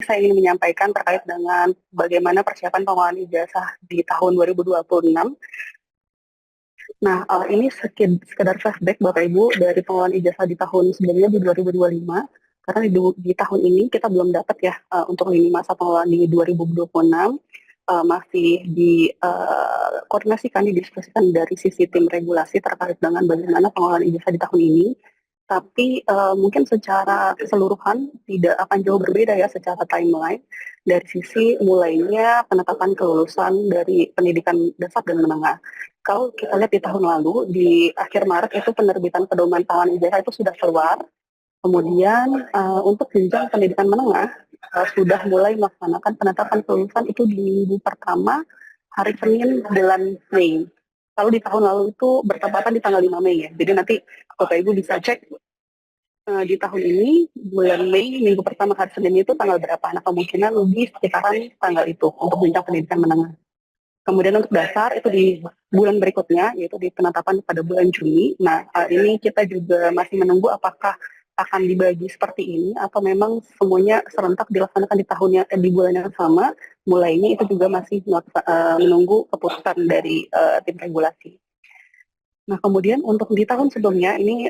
saya ingin menyampaikan terkait dengan bagaimana persiapan pengelolaan ijazah di tahun 2026. Nah, ini sekedar flashback Bapak Ibu dari pengelolaan ijazah di tahun sebelumnya di 2025. Karena di tahun ini kita belum dapat ya untuk lini masa pengelolaan di 2026 masih dikoordinasikan, didiskusikan dari sisi tim regulasi terkait dengan bagaimana pengelolaan ijazah di tahun ini. Tapi mungkin secara keseluruhan tidak akan jauh berbeda ya secara timeline dari sisi mulainya penetapan kelulusan dari pendidikan dasar dan menengah. Kalau kita lihat di tahun lalu, di akhir Maret itu penerbitan pedoman pengelolaan ijazah itu sudah keluar. Kemudian untuk jenjang pendidikan menengah sudah mulai melaksanakan penetapan kelulusan itu di minggu pertama hari Senin bulan Mei. Kalau di tahun lalu itu bertepatan di tanggal 5 Mei ya. Jadi nanti Bapak Ibu bisa cek di tahun ini bulan Mei minggu pertama hari Senin itu tanggal berapa. Nah kemungkinan lebih sekitaran tanggal itu untuk jenjang pendidikan menengah. Kemudian untuk dasar itu di bulan berikutnya, yaitu di penetapan pada bulan Juni. Nah, ini kita juga masih menunggu apakah akan dibagi seperti ini atau memang semuanya serentak dilaksanakan di bulan yang sama. Mulainya itu juga masih menunggu keputusan dari tim regulasi. Nah, kemudian untuk di tahun sebelumnya ini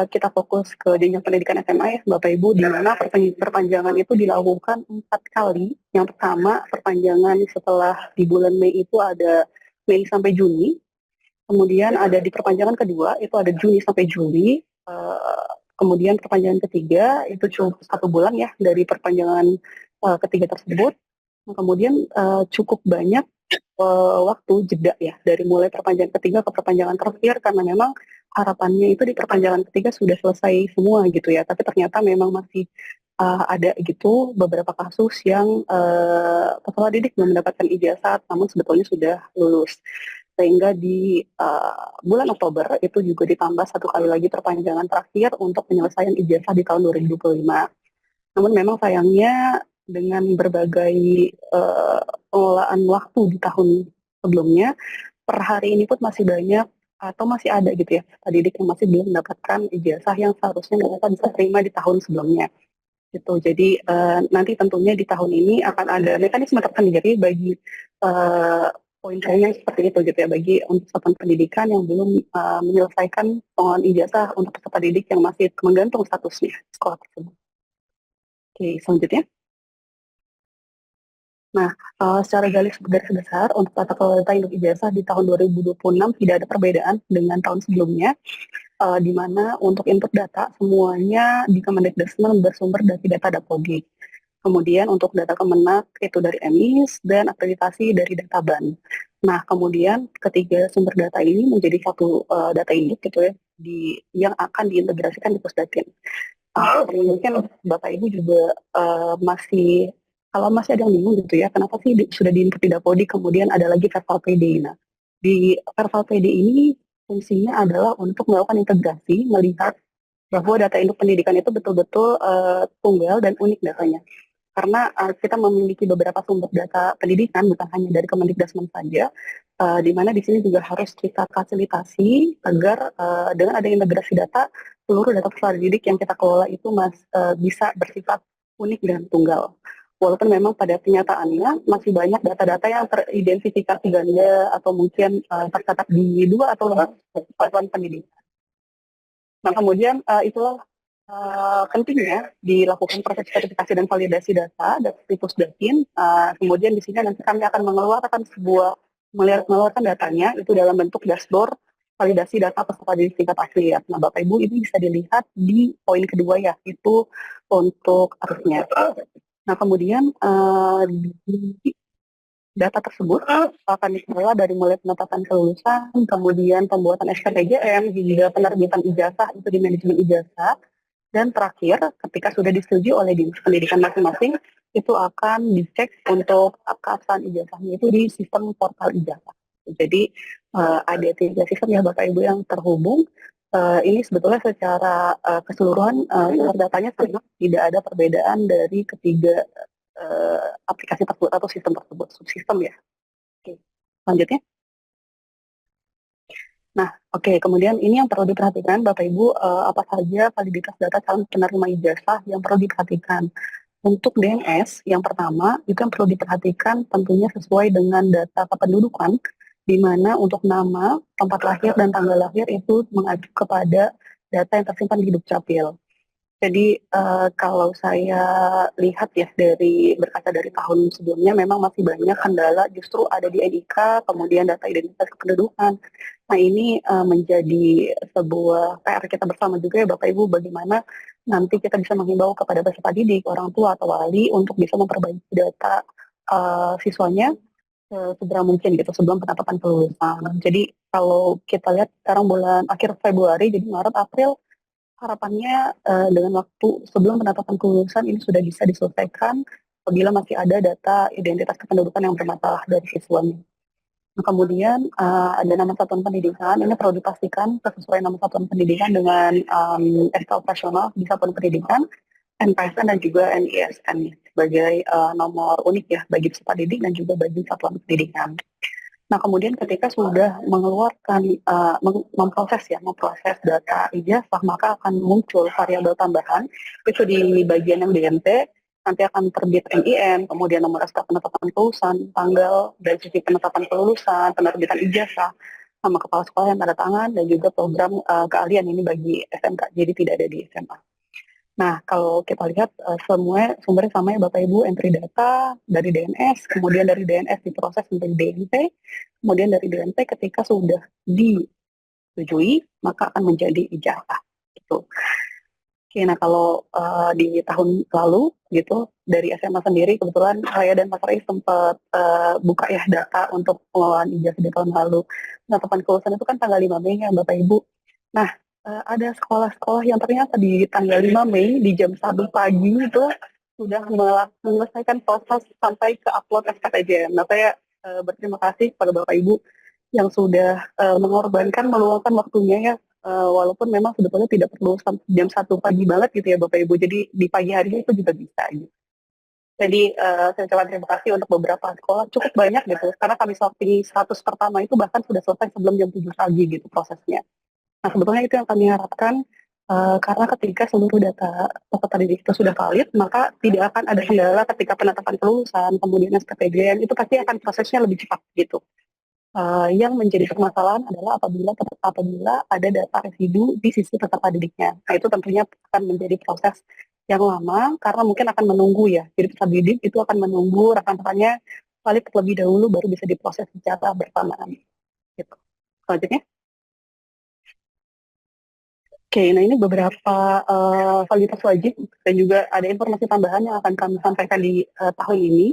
kita fokus ke jenjang pendidikan SMA ya, Bapak Ibu, di mana perpanjangan itu dilakukan 4 kali. Yang pertama, perpanjangan setelah di bulan Mei itu ada Mei sampai Juni. Kemudian ada di perpanjangan kedua, itu ada Juni sampai Juli. Kemudian perpanjangan ketiga, itu cuma 1 bulan ya dari perpanjangan ketiga tersebut. Nah, kemudian cukup banyak waktu jeda ya dari mulai perpanjangan ketiga ke perpanjangan terakhir karena memang harapannya itu di perpanjangan ketiga sudah selesai semua gitu ya, tapi ternyata memang masih ada gitu beberapa kasus yang peserta didik belum mendapatkan ijazah namun sebetulnya sudah lulus, sehingga di bulan Oktober itu juga ditambah 1 kali lagi perpanjangan terakhir untuk penyelesaian ijazah di tahun 2025. Namun memang sayangnya dengan berbagai pengelolaan waktu di tahun sebelumnya, per hari ini pun masih banyak atau masih ada gitu ya peserta didik yang masih belum mendapatkan ijazah yang seharusnya mereka bisa terima di tahun sebelumnya. Gitu. Jadi nanti tentunya di tahun ini akan ada mekanisme tersendiri bagi poin-poin yang seperti itu gitu ya bagi untuk satuan pendidikan yang belum menyelesaikan pengelolaan ijazah untuk peserta didik yang masih menggantung statusnya sekolah tersebut. Oke, selanjutnya. Nah, secara garis besar untuk tata kelola data induk ijazah di tahun 2026 tidak ada perbedaan dengan tahun sebelumnya, di mana untuk input data semuanya di Kemendikbudristek bersumber dari data Dapodi. Kemudian untuk data Kemenak itu dari EMIS dan akreditasi dari Databan. Nah, kemudian ketiga sumber data ini menjadi satu data induk gitu ya, yang akan diintegrasikan di Pusdatin. Mungkin Bapak Ibu juga masih kalau masih ada yang bingung gitu ya, kenapa sih sudah diinput di Dapodi, kemudian ada lagi Verval PD. Nah, di Verval PD ini fungsinya adalah untuk melakukan integrasi, melihat bahwa data induk pendidikan itu betul-betul tunggal dan unik datanya. Karena kita memiliki beberapa sumber data pendidikan, bukan hanya dari Kemendikbudristek saja, di mana di sini juga harus kita fasilitasi agar dengan ada integrasi data, seluruh data peserta didik yang kita kelola itu bisa bersifat unik dan tunggal. Walaupun memang pada kenyataannya masih banyak data-data yang teridentifikasi ganda atau mungkin tercatat di 2 atau lebih satuan pendidikan. Nah kemudian itulah pentingnya dilakukan proses verifikasi dan validasi data dari Pusdatin. Kemudian di sini nanti kami akan mengeluarkan datanya itu dalam bentuk dashboard validasi data peserta didik tingkat afiliat. Nah Bapak Ibu ini bisa dilihat di poin kedua ya, itu untuk arusnya. Nah, kemudian data tersebut akan dikelola dari mulai penetapan kelulusan, kemudian pembuatan SKPJM, hingga penerbitan ijazah itu di manajemen ijazah, dan terakhir ketika sudah disetujui oleh dinas pendidikan masing-masing, itu akan dicek untuk keabsahan ijazahnya itu di sistem portal ijazah. Jadi ada 3 sistem ya Bapak Ibu yang terhubung. Ini sebetulnya secara keseluruhan sumber datanya tidak ada perbedaan dari ketiga aplikasi tersebut atau sistem tersebut, subsistem ya. Oke, selanjutnya. Nah, oke, kemudian ini yang perlu diperhatikan Bapak Ibu, apa saja validitas data calon penerima ijazah yang perlu diperhatikan. Untuk DNS, yang pertama, itu yang perlu diperhatikan tentunya sesuai dengan data kependudukan, di mana untuk nama, tempat lahir, dan tanggal lahir itu mengacu kepada data yang tersimpan di Dukcapil. Jadi kalau saya lihat ya dari berkaca dari tahun sebelumnya memang masih banyak kendala justru ada di NIK, kemudian data identitas kependudukan. Nah ini menjadi sebuah PR kita bersama juga ya Bapak Ibu, bagaimana nanti kita bisa menghimbau kepada peserta didik, orang tua atau wali untuk bisa memperbaiki data siswanya segera mungkin gitu sebelum penetapan kelulusan. Jadi kalau kita lihat sekarang bulan akhir Februari, jadi Maret, April, harapannya dengan waktu sebelum penetapan kelulusan ini sudah bisa diselesaikan apabila masih ada data identitas kependudukan yang bermasalah dari siswanya. Nah, kemudian ada nama satuan pendidikan, ini perlu dipastikan sesuai nama satuan pendidikan dengan SK operasional di satuan pendidikan, NPSN dan juga NISN sebagai nomor unik ya bagi peserta didik dan juga bagi satuan pendidikan. Nah, kemudian ketika sudah mengeluarkan, memproses data ijazah, maka akan muncul variabel tambahan, itu di bagian yang DNT, nanti akan terbit NIM, kemudian nomor SK penetapan kelulusan, tanggal dari sisi penetapan kelulusan, penerbitan ijazah, sama kepala sekolah yang tanda tangan, dan juga program keahlian ini bagi SMK, jadi tidak ada di SMA. Nah, kalau kita lihat semua sumbernya sama ya Bapak Ibu, entry data dari DNS, kemudian dari DNS diproses menjadi DNT, kemudian dari DNT ketika sudah disetujui, maka akan menjadi ijazah. Gitu. Oke, nah kalau di tahun lalu gitu dari SMA sendiri kebetulan saya dan Mas Rai sempat buka ya data untuk pengelolaan ijazah di tahun lalu. Penetapan kelulusan itu kan tanggal 5 Mei ya Bapak Ibu. Nah, ada sekolah-sekolah yang ternyata di tanggal 5 Mei di jam 1 pagi itu sudah menyelesaikan proses sampai ke upload SKPJM. Nah, saya berterima kasih kepada Bapak Ibu yang sudah mengorbankan, meluangkan waktunya ya, walaupun memang sebetulnya tidak perlu sampai jam 1 pagi banget gitu ya Bapak Ibu, jadi di pagi harinya itu juga bisa gitu. Jadi saya ucapkan terima kasih untuk beberapa sekolah, cukup banyak gitu, karena kami sorting 100 pertama itu bahkan sudah selesai sebelum jam 7 pagi gitu prosesnya. Nah sebetulnya itu yang kami harapkan, karena ketika seluruh data peserta didik itu sudah valid, maka tidak akan ada kendala ketika penetapan kelulusan, kemudian SKPGN, itu pasti akan prosesnya lebih cepat gitu. Yang menjadi permasalahan adalah apabila ada data residu di sisi peserta didiknya. Nah itu tentunya akan menjadi proses yang lama karena mungkin akan menunggu ya. Jadi peserta didik itu akan menunggu rekan-rekannya valid terlebih dahulu baru bisa diproses secara bersamaan. Gitu. Selanjutnya. Oke, nah ini beberapa validitas wajib dan juga ada informasi tambahan yang akan kami sampaikan di tahun ini.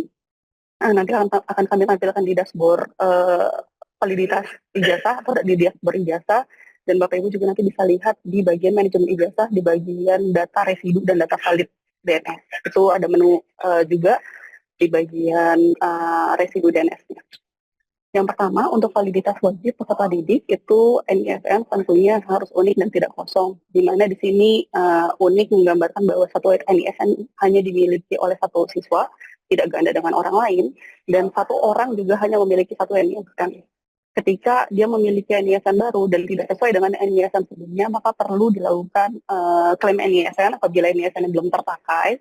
Nanti akan kami tampilkan di dashboard validitas ijazah atau di dashboard ijazah, dan Bapak Ibu juga nanti bisa lihat di bagian manajemen ijazah di bagian data residu dan data valid DNS. Itu ada menu juga di bagian residu DNS-nya. Yang pertama, untuk validitas wajib peserta didik itu NISN tentunya harus unik dan tidak kosong. Di mana di sini unik menggambarkan bahwa satu NISN hanya dimiliki oleh satu siswa, tidak ganda dengan orang lain, dan satu orang juga hanya memiliki satu NISN. Ketika dia memiliki NISN baru dan tidak sesuai dengan NISN sebelumnya, maka perlu dilakukan klaim NISN apabila NISN belum terpakai,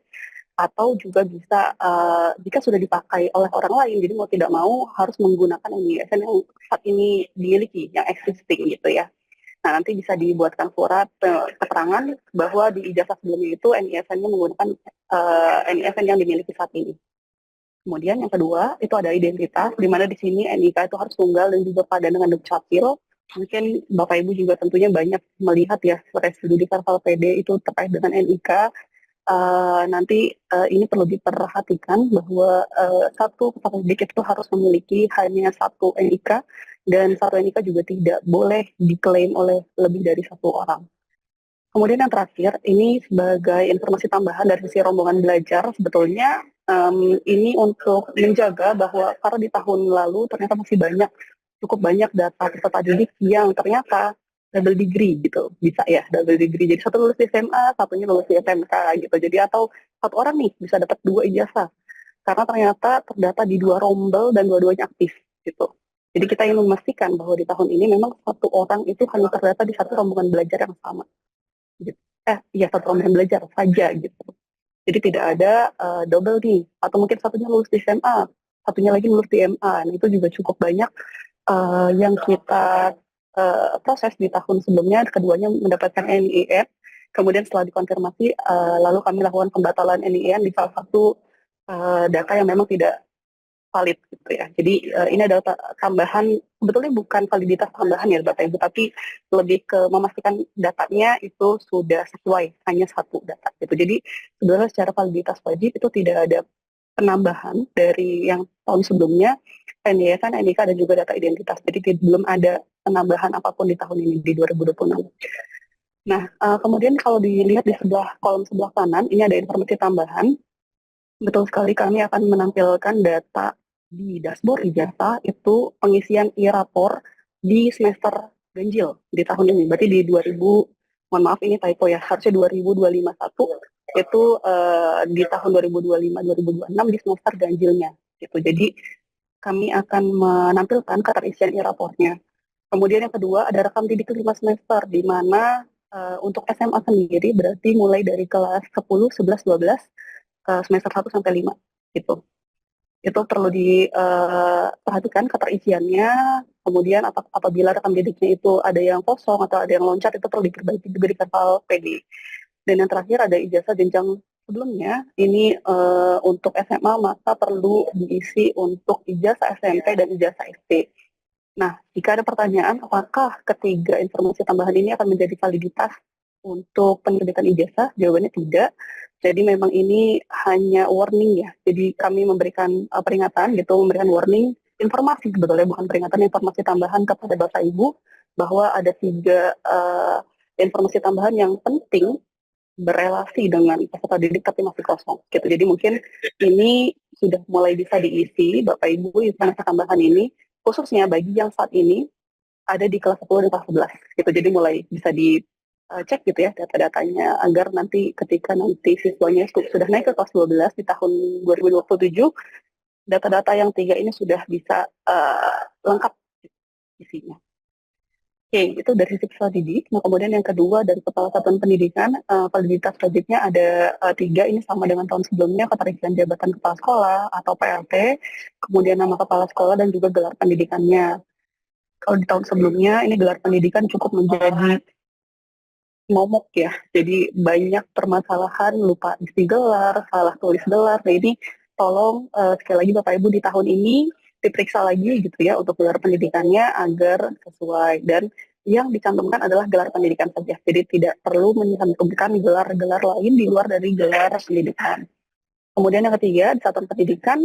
atau juga bisa jika sudah dipakai oleh orang lain, jadi mau tidak mau harus menggunakan NISN yang saat ini dimiliki, yang existing gitu ya. Nah, nanti bisa dibuatkan surat keterangan bahwa di ijazah sebelumnya itu NISN-nya menggunakan NISN yang dimiliki saat ini. Kemudian yang kedua, itu ada identitas, di mana di sini NIK itu harus tunggal dan juga padan dengan Dukcapil. Mungkin Bapak Ibu juga tentunya banyak melihat ya, residu di Kartal PD itu terkait dengan NIK. Nanti ini perlu diperhatikan bahwa satu peserta didik itu harus memiliki hanya satu NIK, dan satu NIK juga tidak boleh diklaim oleh lebih dari satu orang. Kemudian yang terakhir, ini sebagai informasi tambahan dari sisi rombongan belajar, sebetulnya ini untuk menjaga bahwa karena di tahun lalu ternyata masih cukup banyak data peserta didik yang ternyata double degree gitu, bisa ya double degree. Jadi satu lulus di SMA, satunya lulus di SMK gitu. Jadi atau satu orang nih bisa dapat dua ijazah karena ternyata terdata di dua rombel dan dua-duanya aktif gitu. Jadi kita ingin memastikan bahwa di tahun ini memang satu orang itu hanya terdata di satu rombongan belajar yang sama. Gitu. Ya satu rombongan belajar saja gitu. Jadi tidak ada double nih, atau mungkin satunya lulus di SMA, satunya lagi lulus di MA. Nah, itu juga cukup banyak yang kita proses di tahun sebelumnya, keduanya mendapatkan NIN. Kemudian setelah dikonfirmasi, lalu kami lakukan pembatalan NIN di salah satu data yang memang tidak valid gitu ya. Jadi ini adalah tambahan, sebetulnya bukan validitas tambahan ya Bapak Ibu, tapi lebih ke memastikan datanya itu sudah sesuai, hanya satu data gitu. Jadi sebenarnya secara validitas wajib itu tidak ada penambahan dari yang tahun sebelumnya, NIK, NIK dan juga data identitas. Jadi belum ada penambahan apapun di tahun ini di 2026. Nah, kemudian kalau dilihat di sebelah kolom sebelah kanan, ini ada informasi tambahan. Betul sekali, kami akan menampilkan data di dashboard ijazah itu pengisian e-rapor di semester ganjil di tahun ini. Berarti di 2000, mohon maaf ini typo ya, harusnya 2025-1 itu di tahun 2025-2026 di semester ganjilnya. Gitu. Jadi kami akan menampilkan keterisian e-rapornya. Kemudian yang kedua ada rekam didik 5 semester, di mana untuk SMA sendiri berarti mulai dari kelas 10, 11, 12, semester 1 sampai 5 gitu. Itu perlu diperhatikan keterisiannya, kemudian apabila rekam didiknya itu ada yang kosong atau ada yang loncat, itu perlu diperbaiki juga di kanal PD. Dan yang terakhir ada ijazah jenjang sebelumnya, ini untuk SMA maka perlu diisi untuk ijazah SMP dan ijazah SD. Nah, jika ada pertanyaan, apakah ketiga informasi tambahan ini akan menjadi validitas untuk penerbitan ijazah? Jawabannya tidak. Jadi memang ini hanya warning ya. Jadi kami memberikan peringatan gitu, memberikan warning, informasi sebetulnya bukan peringatan, informasi tambahan kepada Bapak Ibu bahwa ada tiga informasi tambahan yang penting berelasi dengan peserta didik tapi masih kosong gitu. Jadi mungkin ini sudah mulai bisa diisi Bapak Ibu informasi tambahan ini khususnya bagi yang saat ini ada di kelas 10 dan kelas 11 gitu. Jadi mulai bisa dicek gitu ya data-datanya agar nanti ketika nanti siswanya sudah naik ke kelas 12 di tahun 2027, data-data yang tiga ini sudah bisa lengkap isinya. Oke, itu dari sisi peserta didik. Nah, kemudian yang kedua dari kepala satuan pendidikan, validitas wajibnya ada tiga, ini sama dengan tahun sebelumnya, keterisian jabatan kepala sekolah atau PLT, kemudian nama kepala sekolah dan juga gelar pendidikannya. Kalau di tahun sebelumnya, ini gelar pendidikan cukup menjadi momok ya, jadi banyak permasalahan, lupa isi gelar, salah tulis gelar. Nah ini tolong sekali lagi Bapak Ibu di tahun ini diperiksa lagi gitu ya untuk gelar pendidikannya agar sesuai, dan yang dicantumkan adalah gelar pendidikan saja. Jadi tidak perlu mencantumkan gelar-gelar lain di luar dari gelar pendidikan. Kemudian yang ketiga, di satuan pendidikan,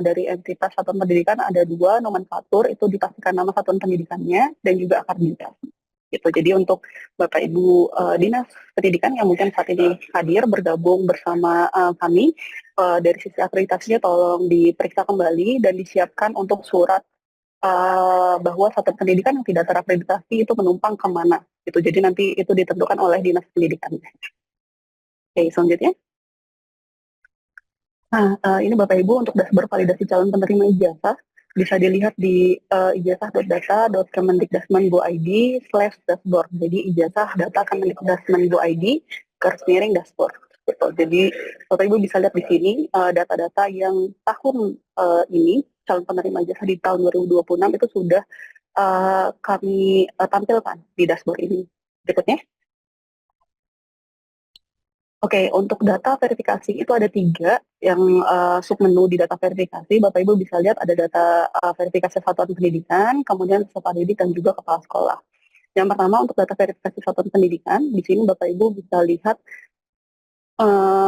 dari entitas satuan pendidikan ada dua nomenklatur, itu dipastikan nama satuan pendidikannya dan juga akreditas. Gitu. Jadi untuk Bapak Ibu Dinas Pendidikan yang mungkin saat ini hadir bergabung bersama kami, dari sisi akreditasinya tolong diperiksa kembali dan disiapkan untuk surat bahwa satuan pendidikan yang tidak terakreditasi itu menumpang kemana. Gitu. Jadi nanti itu ditentukan oleh Dinas Pendidikan. Oke, selanjutnya. Nah, ini Bapak Ibu untuk dashboard validasi calon penerima ijazah bisa dilihat di ijazah.data.kemendikdasmen.go.id/dashboard. Jadi ijazah data Kemendikdasmen.go.id / dashboard. Gitu. Jadi Bapak Ibu bisa lihat di sini data-data yang tahun ini calon penerima ijazah di tahun 2026 itu sudah kami tampilkan di dashboard ini. Berikutnya. Oke, untuk data verifikasi itu ada tiga yang submenu di data verifikasi. Bapak Ibu bisa lihat ada data verifikasi satuan pendidikan, kemudian peserta didik dan juga kepala sekolah. Yang pertama untuk data verifikasi satuan pendidikan, di sini Bapak Ibu bisa lihat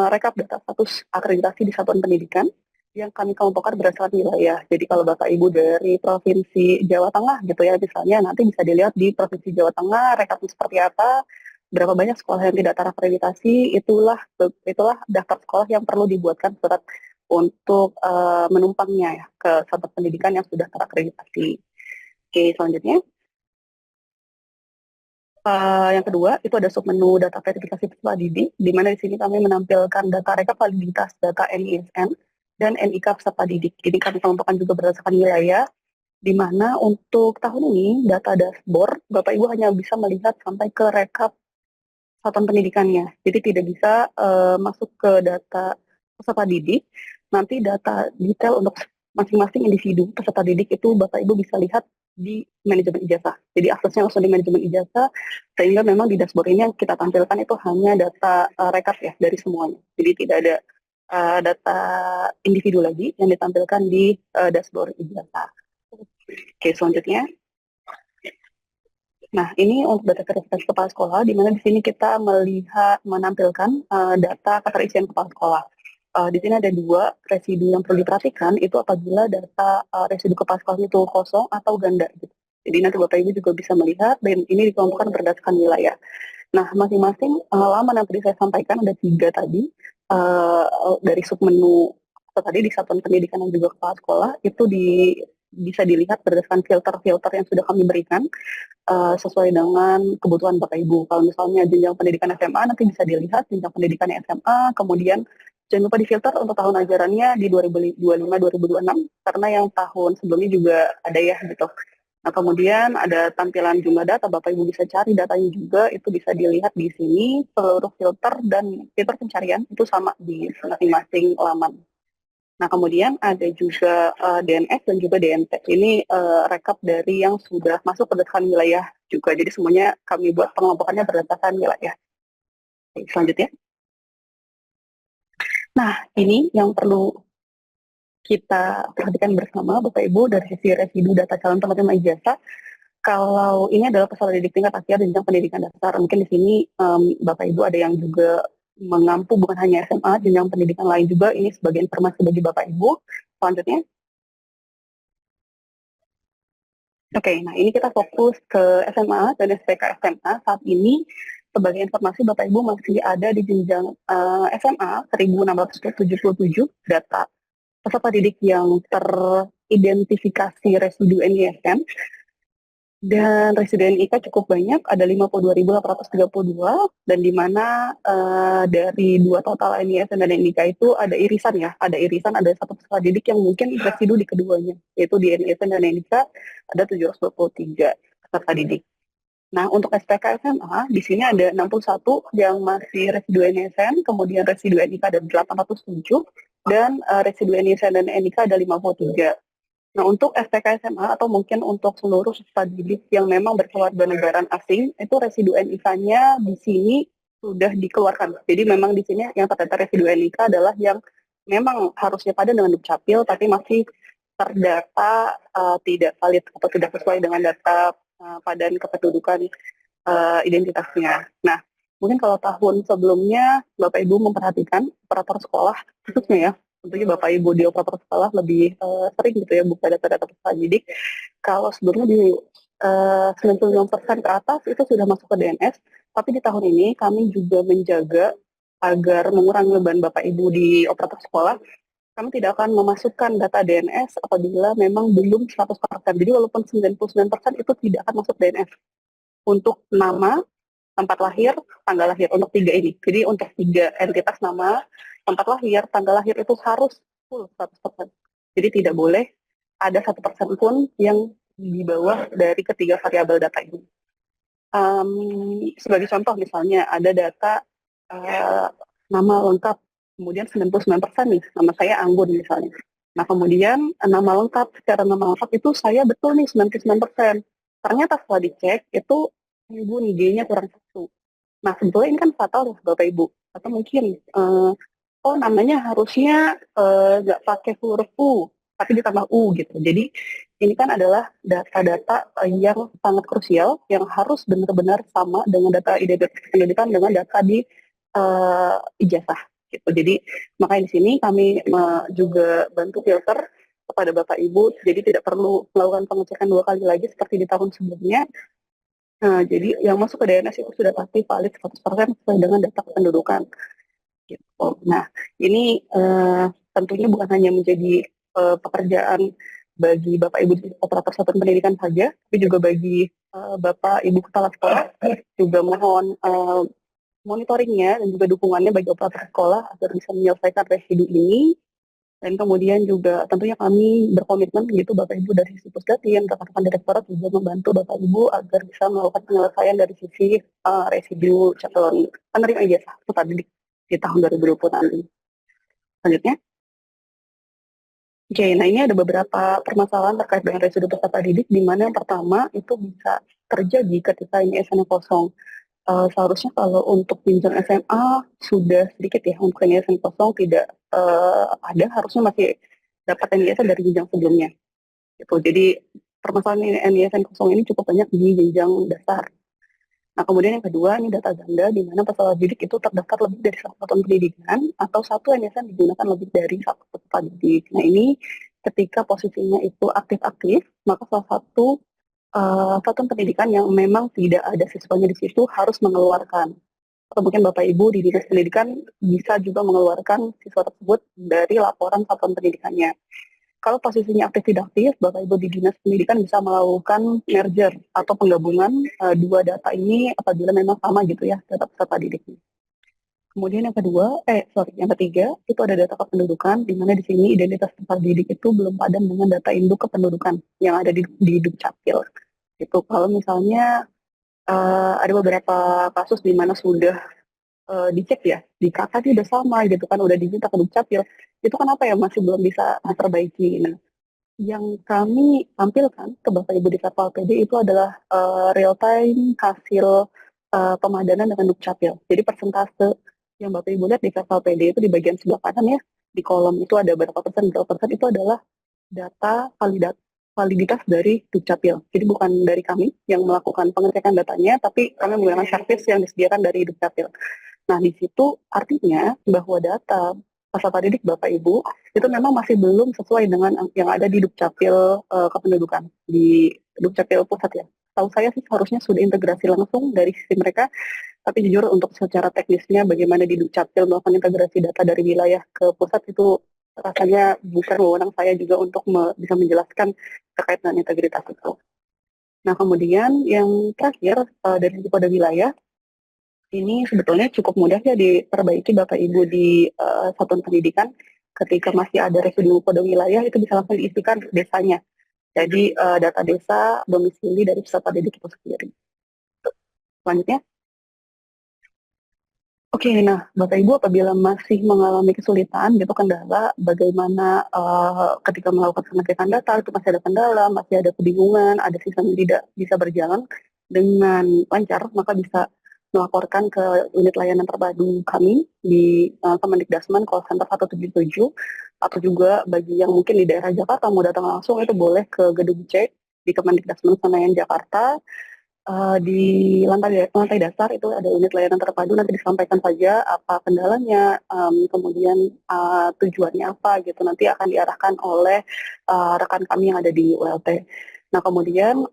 rekap data status akreditasi di satuan pendidikan yang kami kelompokkan berdasarkan wilayah. Jadi kalau Bapak Ibu dari Provinsi Jawa Tengah gitu ya, misalnya nanti bisa dilihat di Provinsi Jawa Tengah rekapnya seperti apa, berapa banyak sekolah yang tidak terakreditasi, itulah daftar sekolah yang perlu dibuatkan surat untuk menumpangnya ya ke satuan pendidikan yang sudah terakreditasi. Oke, selanjutnya. Yang kedua, itu ada submenu data verifikasi peserta didik, di mana di sini kami menampilkan data rekap validitas data NISN dan NIK peserta didik. Ini kami kelompokkan juga berdasarkan wilayah, di mana untuk tahun ini data dashboard, Bapak Ibu hanya bisa melihat sampai ke rekap satuan pendidikannya. Jadi tidak bisa masuk ke data peserta didik. Nanti data detail untuk masing-masing individu peserta didik itu Bapak Ibu bisa lihat di manajemen ijazah. Jadi aksesnya langsung di manajemen ijazah, sehingga memang di dashboard ini yang kita tampilkan itu hanya data rekap ya dari semuanya. Jadi tidak ada data individu lagi yang ditampilkan di dashboard ijazah. Oke, selanjutnya. Nah, ini untuk data verifikasi kepala sekolah, di mana di sini kita menampilkan data keterisian kepala sekolah. Di sini ada dua residu yang perlu diperhatikan, itu apabila data residu kepala sekolah itu kosong atau ganda. Gitu. Jadi nanti Bapak Ibu juga bisa melihat, dan ini dikelompokkan berdasarkan wilayah. Nah, masing-masing halaman yang tadi saya sampaikan, ada 3 tadi, dari submenu tadi di satuan pendidikan dan juga kepala sekolah, itu bisa dilihat berdasarkan filter-filter yang sudah kami berikan, sesuai dengan kebutuhan Bapak Ibu. Kalau misalnya jenjang pendidikan SMA nanti bisa dilihat jenjang pendidikan SMA, kemudian jangan lupa difilter untuk tahun ajarannya di 2025-2026 karena yang tahun sebelumnya juga ada ya gitu. Nah, kemudian ada tampilan jumlah data, Bapak Ibu bisa cari datanya juga, itu bisa dilihat di sini, seluruh filter dan filter pencarian itu sama di masing-masing laman. Nah, kemudian ada juga DNS dan juga DNT. Ini rekap dari yang sudah masuk berdasarkan wilayah juga. Jadi semuanya kami buat pengelompokannya berdasarkan wilayah. Oke, selanjutnya. Nah, ini yang perlu kita perhatikan bersama Bapak Ibu dari sisi residu data calon penerima ijazah. Kalau ini adalah peserta didik tingkat akhir jenjang pendidikan dasar, mungkin di sini Bapak Ibu ada yang juga mengampu bukan hanya SMA, jenjang pendidikan lain juga. Ini sebagai informasi bagi Bapak Ibu. Selanjutnya. Oke, nah ini kita fokus ke SMA dan SPK SMA. Saat ini sebagai informasi Bapak Ibu masih ada di jenjang SMA 1677 data peserta didik yang teridentifikasi residu NISN. Dan residu NIK cukup banyak, ada 52.832, dan di mana dari dua total NISN dan NIK itu ada irisan ya, ada satu peserta didik yang mungkin residu di keduanya, yaitu di NISN dan NIK ada 723 peserta didik. Nah, untuk SPK SMA, di sini ada 61 yang masih residu NISN, kemudian residu NIK ada 807, dan residu NISN dan NIK ada 53. Nah, untuk SPK SMA atau mungkin untuk seluruh peserta didik yang memang berkeluarga negaraan asing, itu residu NIK-nya di sini sudah dikeluarkan. Jadi memang di sini yang terdata residu NIK adalah yang memang harusnya padan dengan Dukcapil, tapi masih terdata tidak valid atau tidak sesuai dengan data padan kependudukan identitasnya. Nah, mungkin kalau tahun sebelumnya Bapak Ibu memperhatikan operator sekolah, khususnya ya, tentunya Bapak Ibu di operator sekolah lebih sering gitu ya buka data-data peserta didik. Kalau sebelumnya di 95% ke atas itu sudah masuk ke DNS, tapi di tahun ini kami juga menjaga agar mengurangi beban Bapak Ibu di operator sekolah, kami tidak akan memasukkan data DNS apabila memang belum 100%. Jadi walaupun 99% itu tidak akan masuk DNS. Untuk nama, tempat lahir, tanggal lahir untuk 3 ini. Jadi untuk 3 entitas nama, tempat lahir, tanggal lahir itu harus full 100%. Jadi tidak boleh ada 1% pun yang di bawah dari ketiga variabel data ini. Sebagai contoh misalnya ada data nama lengkap, kemudian 99% nih, nama saya Anggun misalnya. Nah kemudian nama lengkap, secara nama lengkap itu saya betul nih 99%. Ternyata setelah dicek itu Ibu nih G-nya kurang satu. Nah, sebetulnya ini kan fatal ya Bapak Ibu. Atau mungkin, namanya harusnya nggak pakai huruf U, tapi ditambah U gitu. Jadi ini kan adalah data-data yang sangat krusial, yang harus benar-benar sama dengan data identitas pendidikan dengan data di ijazah. Gitu. Jadi makanya di sini kami juga bantu filter kepada Bapak Ibu, jadi tidak perlu melakukan pengecekan 2 kali lagi seperti di tahun sebelumnya. Nah, jadi yang masuk ke DNS itu sudah pasti valid 100% sesuai dengan data kependudukan. Gitu. Nah, ini tentunya bukan hanya menjadi pekerjaan bagi Bapak Ibu di operator satuan pendidikan saja, tapi juga bagi Bapak Ibu kepala sekolah juga mohon monitoringnya dan juga dukungannya bagi operator sekolah agar bisa menyelesaikan residu ini Dan kemudian juga tentunya kami berkomitmen gitu Bapak Ibu dari sisi Pusdatin, rekan-rekan direktorat juga membantu Bapak Ibu agar bisa melakukan penyelesaian dari sisi residu calon penerima ijazah peserta didik di tahun 2020 nanti. Selanjutnya, oke, nah ini ada beberapa permasalahan terkait dengan residu peserta didik, di mana yang pertama itu bisa terjadi ketika ini SN kosong. Seharusnya kalau untuk jenjang SMA sudah sedikit ya, untuk NISN kosong tidak ada, harusnya masih dapat NISN dari jenjang sebelumnya. Gitu. Jadi permasalahan NISN kosong ini cukup banyak di jenjang dasar. Nah kemudian yang kedua ini data ganda, di mana peserta didik itu terdaftar lebih dari satu satuan pendidikan atau satu NISN digunakan lebih dari satu peserta didik. Nah ini ketika posisinya itu aktif-aktif, maka salah satu satuan pendidikan yang memang tidak ada siswanya di situ harus mengeluarkan, atau mungkin Bapak Ibu di Dinas Pendidikan bisa juga mengeluarkan siswa tersebut dari laporan satuan pendidikannya. Kalau posisinya aktif tidak aktif, Bapak Ibu di Dinas Pendidikan bisa melakukan merger atau penggabungan dua data ini apabila memang sama gitu ya, data peserta didiknya. Kemudian yang ketiga itu ada data kependudukan, di mana di sini identitas peserta didik itu belum padan dengan data induk kependudukan yang ada di Dukcapil. Itu kalau misalnya ada beberapa kasus di mana sudah dicek ya di kakak itu udah sama gitu kan, udah diminta ke Dukcapil, itu kenapa ya masih belum bisa diperbaiki. Nah, yang kami tampilkan ke Bapak Ibu di Satpol PD itu adalah real time hasil pemadanan dengan Dukcapil. Jadi persentase yang Bapak Ibu lihat di Satpol PD itu di bagian sebelah kanan ya, di kolom itu ada berapa persen itu adalah data validitas dari Dukcapil. Jadi bukan dari kami yang melakukan pengecekan datanya, tapi kami menggunakan servis yang disediakan dari Dukcapil. Nah, di situ artinya bahwa data peserta didik Bapak Ibu itu memang masih belum sesuai dengan yang ada di Dukcapil kependudukan, di Dukcapil pusat ya. Tahu saya sih seharusnya sudah integrasi langsung dari sisi mereka, tapi jujur untuk secara teknisnya bagaimana di Dukcapil melakukan integrasi data dari wilayah ke pusat itu rasanya bukan wewenang saya juga untuk bisa menjelaskan terkait dengan integritas itu. Nah, kemudian yang terakhir dari sisi kode wilayah, ini sebetulnya cukup mudah ya diperbaiki Bapak Ibu di satuan pendidikan. Ketika masih ada residu kode wilayah itu bisa langsung diisikan desanya. Jadi data desa domisili dari peserta didik itu sendiri. Selanjutnya, oke, nah Bapak Ibu apabila masih mengalami kesulitan gitu kendala, bagaimana ketika melakukan pengecekan data itu masih ada kendala, masih ada kebingungan, ada sistem yang tidak bisa berjalan dengan lancar, maka bisa melaporkan ke unit layanan terpadu kami di Kemendikdasmen call center 177, atau juga bagi yang mungkin di daerah Jakarta mau datang langsung itu boleh ke gedung C di Kemendikdasmen Senayan Jakarta. Di lantai dasar itu ada unit layanan terpadu, nanti disampaikan saja apa kendalanya, kemudian tujuannya apa gitu, nanti akan diarahkan oleh rekan kami yang ada di ULT. Nah kemudian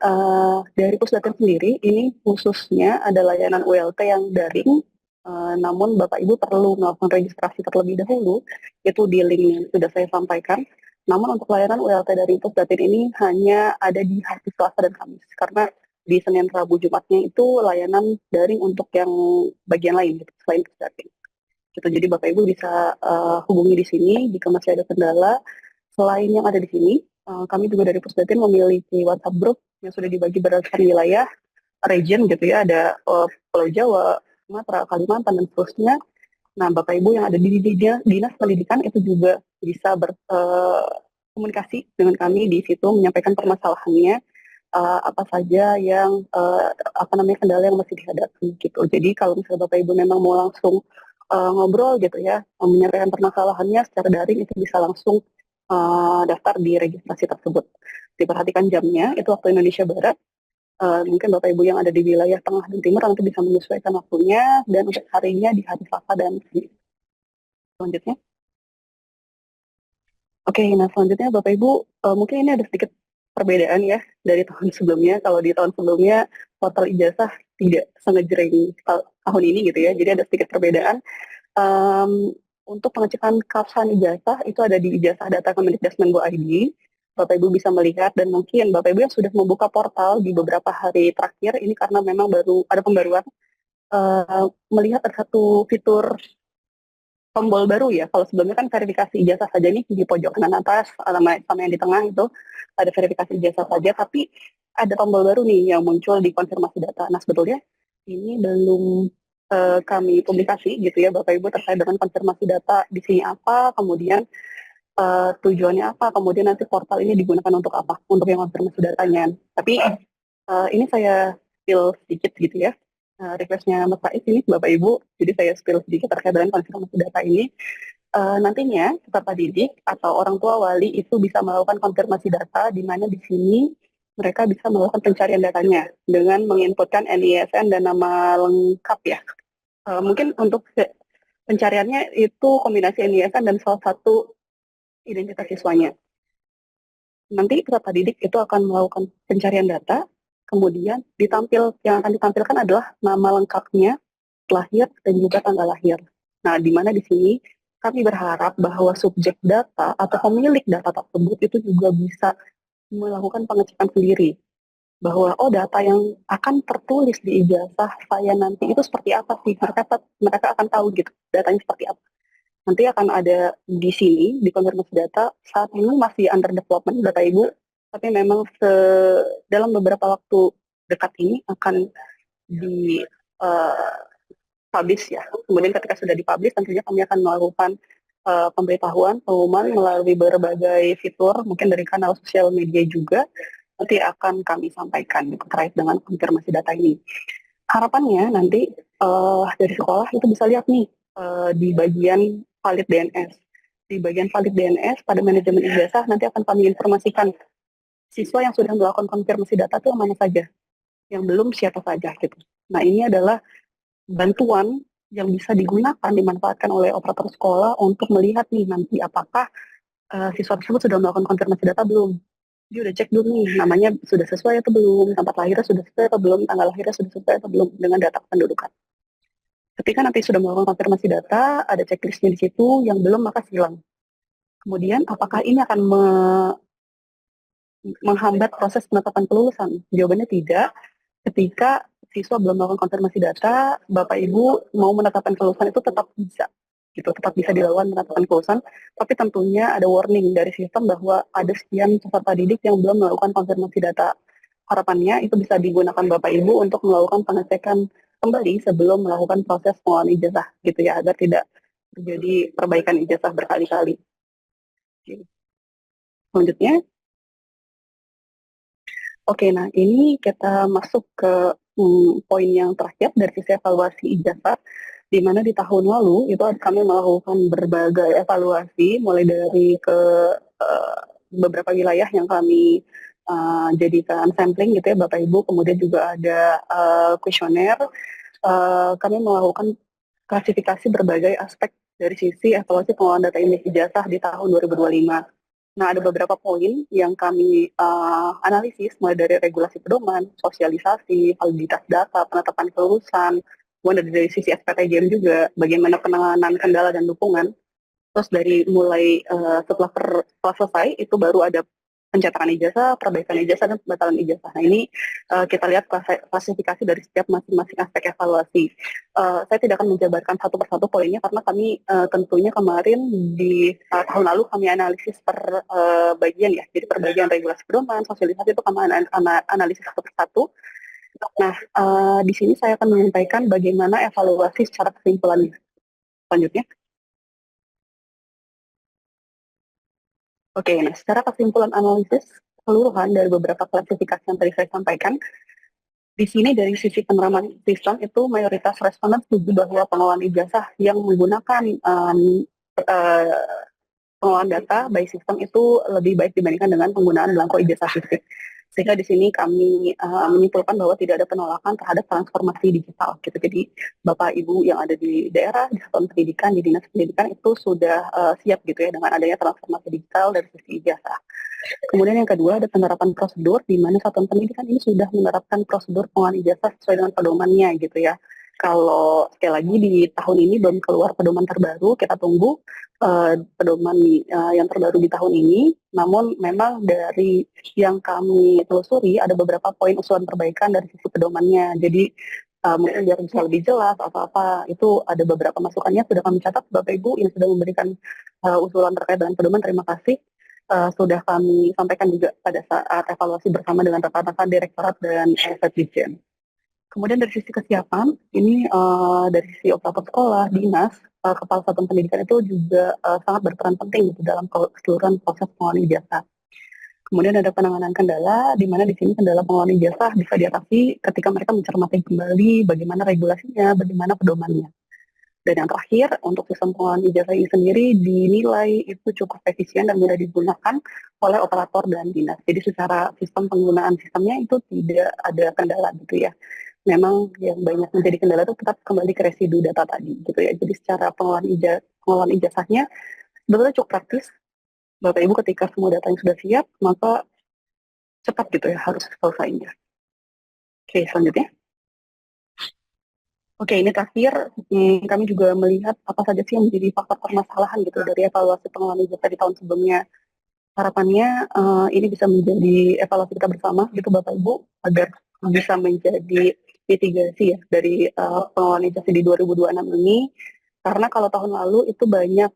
dari Pusdatin sendiri ini khususnya ada layanan ULT yang daring, namun Bapak Ibu perlu melakukan registrasi terlebih dahulu, itu di link yang sudah saya sampaikan. Namun untuk layanan ULT dari Pusdatin ini hanya ada di hari Selasa dan Kamis, karena di Senin, Rabu, Jumatnya itu layanan daring untuk yang bagian lain gitu, selain Pusdatin. Gitu. Jadi Bapak Ibu bisa hubungi di sini jika masih ada kendala. Selain yang ada di sini, kami juga dari Pusdatin memiliki WhatsApp group yang sudah dibagi berdasarkan wilayah, region gitu ya, ada Pulau Jawa, Sumatera, Kalimantan, dan seterusnya. Nah, Bapak Ibu yang ada di Dinas Pendidikan itu juga bisa berkomunikasi dengan kami di situ, menyampaikan permasalahannya, apa saja yang kendala yang masih dihadapi gitu. Jadi kalau misalnya Bapak Ibu memang mau langsung ngobrol gitu ya, menyampaikan permasalahannya secara daring, itu bisa langsung daftar di registrasi tersebut. Diperhatikan jamnya, itu waktu Indonesia Barat. Mungkin Bapak Ibu yang ada di wilayah tengah dan timur nanti bisa menyesuaikan waktunya, dan untuk harinya di hari Selasa dan Kamis. Selanjutnya. Oke, nah selanjutnya Bapak Ibu, mungkin ini ada sedikit perbedaan ya dari tahun sebelumnya. Kalau di tahun sebelumnya portal ijazah tidak sengejreng tahun ini gitu ya, jadi ada sedikit perbedaan. Untuk pengecekan keabsahan ijazah itu ada di ijazah data Kemendikdasmen.go.id. Bapak Ibu bisa melihat, dan mungkin Bapak Ibu yang sudah membuka portal di beberapa hari terakhir ini karena memang baru ada pembaruan, melihat ada satu fitur tombol baru ya. Kalau sebelumnya kan verifikasi ijazah saja nih di pojok kanan atas, sama yang di tengah itu ada verifikasi ijazah saja, tapi ada tombol baru nih yang muncul di konfirmasi data. Nah sebetulnya ini belum kami publikasi gitu ya Bapak Ibu terkait dengan konfirmasi data di sini apa, kemudian tujuannya apa, kemudian nanti portal ini digunakan untuk apa, untuk yang konfirmasi datanya. Tapi ini saya spill sedikit gitu ya. Requestnya Mas Faiz ini Bapak Ibu, jadi saya spill sedikit terkait dengan konfirmasi data ini. Nantinya peserta didik atau orang tua wali itu bisa melakukan konfirmasi data di mana di sini mereka bisa melakukan pencarian datanya dengan menginputkan NISN dan nama lengkap ya. Mungkin untuk pencariannya itu kombinasi NISN dan salah satu identitas siswanya. Nanti peserta didik itu akan melakukan pencarian data, kemudian yang akan ditampilkan adalah nama lengkapnya, lahir, dan juga tanggal lahir. Nah, di mana di sini kami berharap bahwa subjek data atau pemilik data tersebut itu juga bisa melakukan pengecekan sendiri. Bahwa, oh data yang akan tertulis di ijazah saya nanti itu seperti apa sih? Mereka akan tahu gitu, datanya seperti apa. Nanti akan ada di sini, di konfirmasi data, saat ini masih under development Bapak Ibu, tapi memang dalam beberapa waktu dekat ini akan di publish ya. Kemudian ketika sudah dipublish, tentunya kami akan melakukan pemberitahuan, pengumuman melalui berbagai fitur, mungkin dari kanal sosial media juga, nanti akan kami sampaikan terkait dengan konfirmasi data ini. Harapannya nanti dari sekolah itu bisa lihat nih di bagian valid DNS. Di bagian valid DNS pada manajemen ijazah nanti akan kami informasikan siswa yang sudah melakukan konfirmasi data itu mana saja, yang belum siapa saja gitu. Nah ini adalah bantuan yang bisa digunakan, dimanfaatkan oleh operator sekolah untuk melihat nih nanti apakah siswa tersebut sudah melakukan konfirmasi data belum. Dia udah cek dulu nih, namanya sudah sesuai atau belum, tempat lahirnya sudah sesuai atau belum, tanggal lahirnya sudah sesuai atau belum dengan data kependudukan. Ketika nanti sudah melakukan konfirmasi data, ada checklistnya di situ, yang belum maka silang. Kemudian apakah ini akan menghambat proses penetapan kelulusan? Jawabannya tidak. Ketika siswa belum melakukan konfirmasi data, Bapak Ibu mau menetapkan kelulusan itu tetap bisa. Gitu, tetap bisa dilakukan penetapan kelulusan, tapi tentunya ada warning dari sistem bahwa ada sekian peserta didik yang belum melakukan konfirmasi data. Harapannya itu bisa digunakan Bapak Ibu untuk melakukan pengecekan kembali sebelum melakukan proses pengelolaan ijazah gitu ya, agar tidak terjadi perbaikan ijazah berkali-kali. Selanjutnya, oke, nah ini kita masuk ke poin yang terakhir dari sisi evaluasi ijazah, di mana di tahun lalu itu kami melakukan berbagai evaluasi, mulai dari ke beberapa wilayah yang kami jadikan sampling gitu ya Bapak Ibu, kemudian juga ada kuesioner. Kami melakukan klasifikasi berbagai aspek dari sisi evaluasi pengelolaan data indeks ijazah di tahun 2025. Nah, ada beberapa poin yang kami analisis, mulai dari regulasi pedoman, sosialisasi, validitas data, penetapan kelulusan, kemudian dari sisi SPTJM juga, bagaimana penanganan kendala dan dukungan. Terus dari mulai setelah selesai, itu baru ada pencetakan ijazah, perbaikan ijazah, dan pembatalan ijazah. Nah ini kita lihat klasifikasi dari setiap masing-masing aspek evaluasi. Saya tidak akan menjabarkan satu persatu poinnya karena kami tentunya kemarin di tahun lalu kami analisis per bagian ya. Jadi per bagian regulasi pedoman, sosialisasi itu kami analisis satu persatu. Nah di sini saya akan menyampaikan bagaimana evaluasi secara kesimpulannya. Selanjutnya. Oke, nah secara kesimpulan analisis keseluruhan dari beberapa klasifikasi yang tadi saya sampaikan, di sini dari sisi penerapan sistem itu mayoritas responden setuju bahwa pengelolaan ijazah yang menggunakan pengelolaan data by sistem itu lebih baik dibandingkan dengan penggunaan belangko ijazah fisik. Sehingga di sini kami menyimpulkan bahwa tidak ada penolakan terhadap transformasi digital. Gitu. Jadi Bapak Ibu yang ada di daerah, di satuan pendidikan, di dinas pendidikan itu sudah siap gitu ya dengan adanya transformasi digital dari sisi ijazah. Kemudian yang kedua ada penerapan prosedur di mana satuan pendidikan ini sudah menerapkan prosedur pengelolaan ijazah sesuai dengan pedomannya gitu ya. Kalau sekali lagi di tahun ini belum keluar pedoman terbaru, kita tunggu pedoman yang terbaru di tahun ini. Namun memang dari yang kami telusuri ada beberapa poin usulan perbaikan dari sisi pedomannya. Jadi mungkin biar bisa lebih jelas atau apa, itu ada beberapa masukannya sudah kami catat. Bapak Ibu yang sudah memberikan usulan terkait dengan pedoman, terima kasih. Sudah kami sampaikan juga pada saat evaluasi bersama dengan rekan-rekan direktorat dan Setdijen. Kemudian dari sisi kesiapan, ini dari sisi operator sekolah, dinas, kepala satuan pendidikan itu juga sangat berperan penting gitu dalam keseluruhan proses pengelolaan ijazah. Kemudian ada penanganan kendala, di mana di sini kendala pengelolaan ijazah bisa diatasi ketika mereka mencermati kembali bagaimana regulasinya, bagaimana pedomannya. Dan yang terakhir, untuk sistem pengelolaan ijazah ini sendiri dinilai itu cukup efisien dan mudah digunakan oleh operator dan dinas. Jadi secara sistem penggunaan sistemnya itu tidak ada kendala gitu ya. Memang yang banyak menjadi kendala itu tetap kembali ke residu data tadi gitu ya. Jadi secara pengelolaan ijazahnya sebetulnya cukup praktis. Bapak Ibu ketika semua data yang sudah siap, maka cepat gitu ya harus selesainya. Oke, selanjutnya. Oke, ini terakhir kami juga melihat apa saja sih yang menjadi faktor permasalahan gitu dari evaluasi pengelolaan ijazah di tahun sebelumnya. Harapannya ini bisa menjadi evaluasi kita bersama gitu Bapak Ibu agar bisa menjadi mitigasi ya dari pengelolaan ijazah di 2026 ini. Karena kalau tahun lalu itu banyak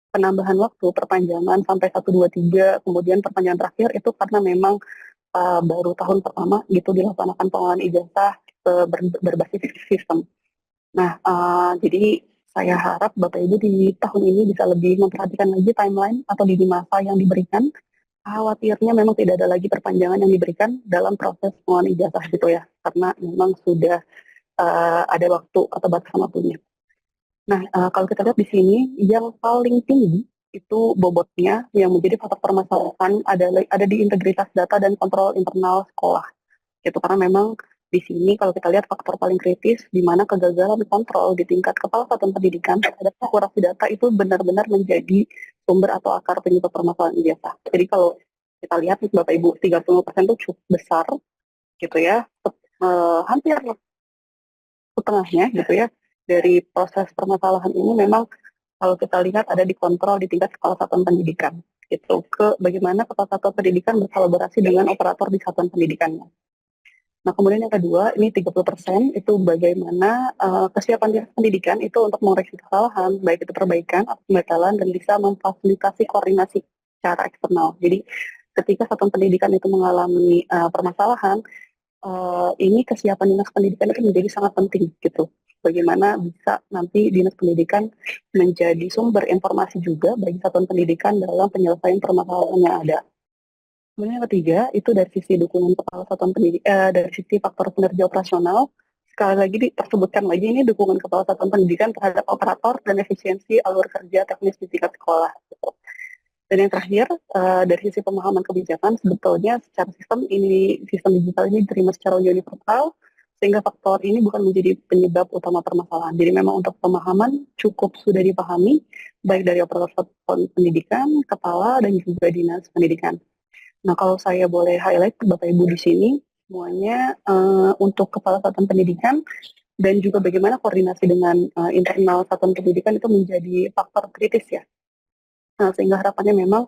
penambahan waktu, perpanjangan sampai 1, 2, 3, kemudian perpanjangan terakhir itu karena memang baru tahun pertama gitu dilaksanakan pengelolaan ijazah berbasis sistem. Nah, jadi saya harap Bapak Ibu di tahun ini bisa lebih memperhatikan lagi timeline atau lini masa yang diberikan. Khawatirnya memang tidak ada lagi perpanjangan yang diberikan dalam proses pengelolaan ijazah gitu ya, karena memang sudah ada waktu atau batasan waktunya. Nah, kalau kita lihat di sini, yang paling tinggi itu bobotnya yang menjadi faktor permasalahan ada di integritas data dan kontrol internal sekolah. Gitu, karena memang di sini kalau kita lihat faktor paling kritis di mana kegagalan kontrol di tingkat kepala satuan pendidikan terhadap akurasi data itu benar-benar menjadi sumber atau akar penyebab permasalahan ijazah. Jadi kalau kita lihat nih Bapak Ibu 30% itu cukup besar gitu ya. Hampir setengahnya gitu ya dari proses permasalahan ini memang kalau kita lihat ada dikontrol di tingkat kepala satuan pendidikan gitu ke bagaimana kepala satuan pendidikan berkolaborasi dengan operator di satuan pendidikannya. Nah, kemudian yang kedua, ini 30% itu bagaimana kesiapan dinas pendidikan itu untuk mengoreksi kesalahan, baik itu perbaikan atau pembatalan, dan bisa memfasilitasi koordinasi secara eksternal. Jadi, ketika satuan pendidikan itu mengalami permasalahan, ini kesiapan dinas pendidikan itu menjadi sangat penting gitu. Bagaimana bisa nanti dinas pendidikan menjadi sumber informasi juga bagi satuan pendidikan dalam penyelesaian permasalahan yang ada. Kemudian yang ketiga itu dari sisi dukungan kepala satuan pendidikan, dari sisi faktor kinerja operasional. Sekali lagi tersebutkan lagi ini dukungan kepala satuan pendidikan terhadap operator dan efisiensi alur kerja teknis di tingkat sekolah. Gitu. Dan yang terakhir dari sisi pemahaman kebijakan sebetulnya secara sistem digital ini diterima secara universal sehingga faktor ini bukan menjadi penyebab utama permasalahan. Jadi memang untuk pemahaman cukup sudah dipahami baik dari operator satuan pendidikan, kepala dan juga dinas pendidikan. Nah, kalau saya boleh highlight Bapak Ibu di sini, semuanya untuk kepala satuan pendidikan dan juga bagaimana koordinasi dengan internal satuan pendidikan itu menjadi faktor kritis ya. Nah, sehingga harapannya memang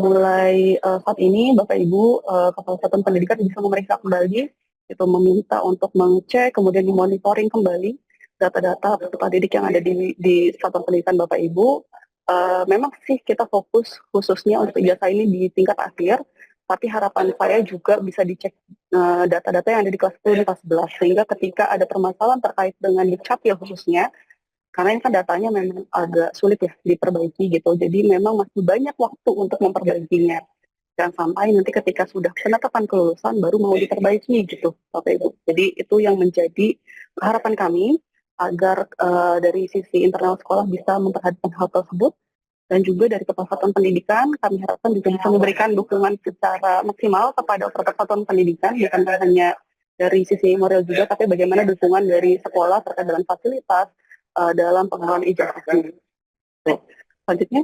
mulai saat ini Bapak Ibu kepala satuan pendidikan bisa memeriksa kembali, itu meminta untuk mengecek, kemudian dimonitoring kembali data-data peserta didik yang ada di satuan pendidikan Bapak Ibu. Memang sih kita fokus khususnya untuk ijazah ini di tingkat akhir, tapi harapan saya juga bisa dicek data-data yang ada di kelas 10 dan kelas 11, sehingga ketika ada permasalahan terkait dengan Dukcapil khususnya, karena ini kan datanya memang agak sulit ya diperbaiki gitu, jadi memang masih banyak waktu untuk memperbaikinya. Dan sampai nanti ketika sudah penetapan kelulusan baru mau diperbaiki gitu, Bapak Ibu. Jadi itu yang menjadi harapan kami agar dari sisi internal sekolah bisa memperhatikan hal tersebut dan juga dari kepala satuan pendidikan kami harapkan juga bisa memberikan dukungan secara maksimal kepada operator satuan pendidikan bukan hanya dari sisi moral juga tapi bagaimana dukungan dari sekolah terkait dengan fasilitas dalam pengelolaan ijazah ini. Selanjutnya